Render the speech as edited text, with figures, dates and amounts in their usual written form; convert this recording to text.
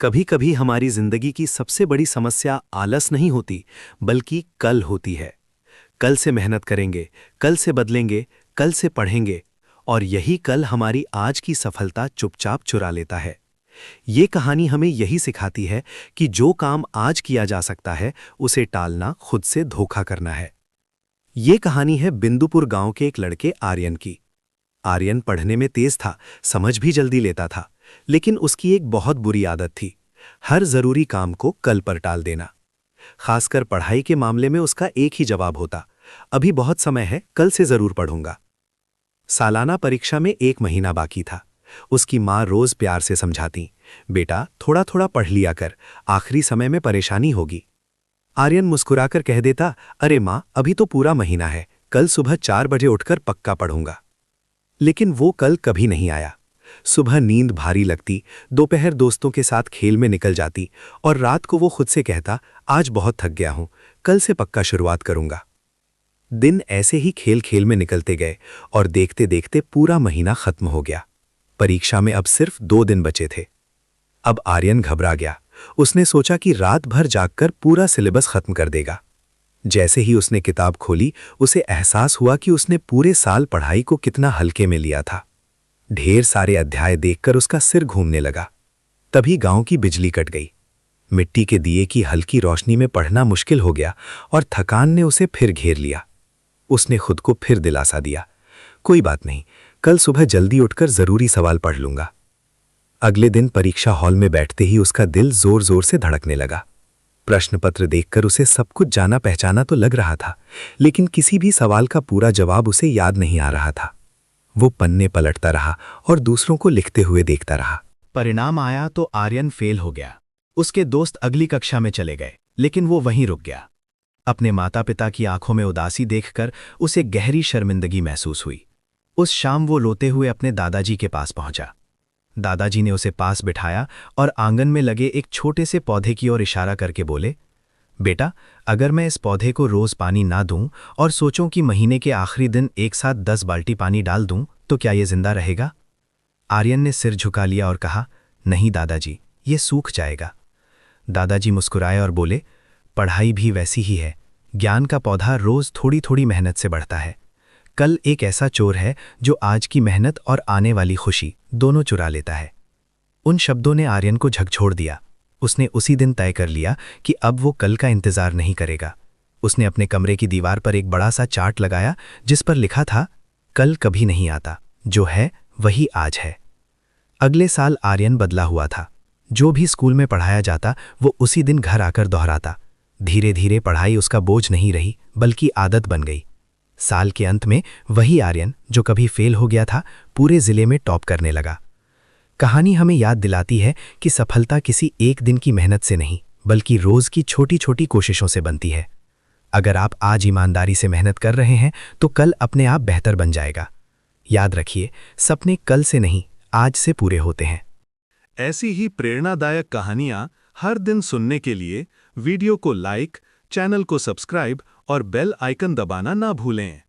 कभी कभी हमारी जिंदगी की सबसे बड़ी समस्या आलस नहीं होती, बल्कि कल होती है। कल से मेहनत करेंगे, कल से बदलेंगे, कल से पढ़ेंगे, और यही कल हमारी आज की सफलता चुपचाप चुरा लेता है। ये कहानी हमें यही सिखाती है कि जो काम आज किया जा सकता है, उसे टालना खुद से धोखा करना है। ये कहानी है बिंदुपुर गांव के एक लड़के आर्यन की। आर्यन पढ़ने में तेज था, समझ भी जल्दी लेता था, लेकिन उसकी एक बहुत बुरी आदत थी, हर जरूरी काम को कल पर टाल देना। खासकर पढ़ाई के मामले में उसका एक ही जवाब होता, अभी बहुत समय है, कल से जरूर पढ़ूंगा। सालाना परीक्षा में 1 महीना बाकी था। उसकी माँ रोज प्यार से समझाती, बेटा थोड़ा थोड़ा पढ़ लिया कर, आखिरी समय में परेशानी होगी। आर्यन मुस्कुराकर कह देता, अरे माँ, अभी तो पूरा महीना है, कल सुबह 4 बजे उठकर पक्का पढ़ूंगा। लेकिन वो कल कभी नहीं आया। सुबह नींद भारी लगती, दोपहर दोस्तों के साथ खेल में निकल जाती, और रात को वो खुद से कहता, आज बहुत थक गया हूं, कल से पक्का शुरुआत करूंगा। दिन ऐसे ही खेल खेल में निकलते गए, और देखते देखते पूरा महीना खत्म हो गया। परीक्षा में अब सिर्फ 2 दिन बचे थे। अब आर्यन घबरा गया। उसने सोचा कि रात भर जागकर पूरा सिलेबस खत्म कर देगा। जैसे ही उसने किताब खोली, उसे एहसास हुआ कि उसने पूरे साल पढ़ाई को कितना हल्के में लिया था। ढेर सारे अध्याय देखकर उसका सिर घूमने लगा। तभी गांव की बिजली कट गई। मिट्टी के दिए की हल्की रोशनी में पढ़ना मुश्किल हो गया, और थकान ने उसे फिर घेर लिया। उसने खुद को फिर दिलासा दिया, कोई बात नहीं, कल सुबह जल्दी उठकर जरूरी सवाल पढ़ लूंगा। अगले दिन परीक्षा हॉल में बैठते ही उसका दिल जोर जोर से धड़कने लगा। प्रश्न पत्र देखकर उसे सब कुछ जाना पहचाना तो लग रहा था, लेकिन किसी भी सवाल का पूरा जवाब उसे याद नहीं आ रहा था। वो पन्ने पलटता रहा और दूसरों को लिखते हुए देखता रहा। परिणाम आया तो आर्यन फेल हो गया। उसके दोस्त अगली कक्षा में चले गए, लेकिन वो वहीं रुक गया। अपने माता पिता की आंखों में उदासी देखकर उसे गहरी शर्मिंदगी महसूस हुई। उस शाम वो रोते हुए अपने दादाजी के पास पहुंचा। दादाजी ने उसे पास बिठाया और आंगन में लगे एक छोटे से पौधे की ओर इशारा करके बोले, बेटा, अगर मैं इस पौधे को रोज पानी ना दूं और सोचूं कि महीने के आखिरी दिन एक साथ 10 बाल्टी पानी डाल दूं, तो क्या ये जिंदा रहेगा? आर्यन ने सिर झुका लिया और कहा, नहीं दादाजी, ये सूख जाएगा। दादाजी मुस्कुराए और बोले, पढ़ाई भी वैसी ही है, ज्ञान का पौधा रोज थोड़ी थोड़ी मेहनत से बढ़ता है। कल एक ऐसा चोर है जो आज की मेहनत और आने वाली खुशी दोनों चुरा लेता है। उन शब्दों ने आर्यन को झकझोर दिया। उसने उसी दिन तय कर लिया कि अब वो कल का इंतजार नहीं करेगा। उसने अपने कमरे की दीवार पर एक बड़ा सा चार्ट लगाया, जिस पर लिखा था, कल कभी नहीं आता, जो है वही आज है। अगले साल आर्यन बदला हुआ था। जो भी स्कूल में पढ़ाया जाता वो उसी दिन घर आकर दोहराता। धीरे धीरे पढ़ाई उसका बोझ नहीं रही, बल्कि आदत बन गई। साल के अंत में वही आर्यन जो कभी फेल हो गया था, पूरे जिले में टॉप करने लगा। कहानी हमें याद दिलाती है कि सफलता किसी एक दिन की मेहनत से नहीं, बल्कि रोज की छोटी छोटी कोशिशों से बनती है। अगर आप आज ईमानदारी से मेहनत कर रहे हैं तो कल अपने आप बेहतर बन जाएगा। याद रखिए, सपने कल से नहीं, आज से पूरे होते हैं। ऐसी ही प्रेरणादायक कहानियां हर दिन सुनने के लिए वीडियो को लाइक, चैनल को सब्सक्राइब और बेल आइकन दबाना ना भूलें।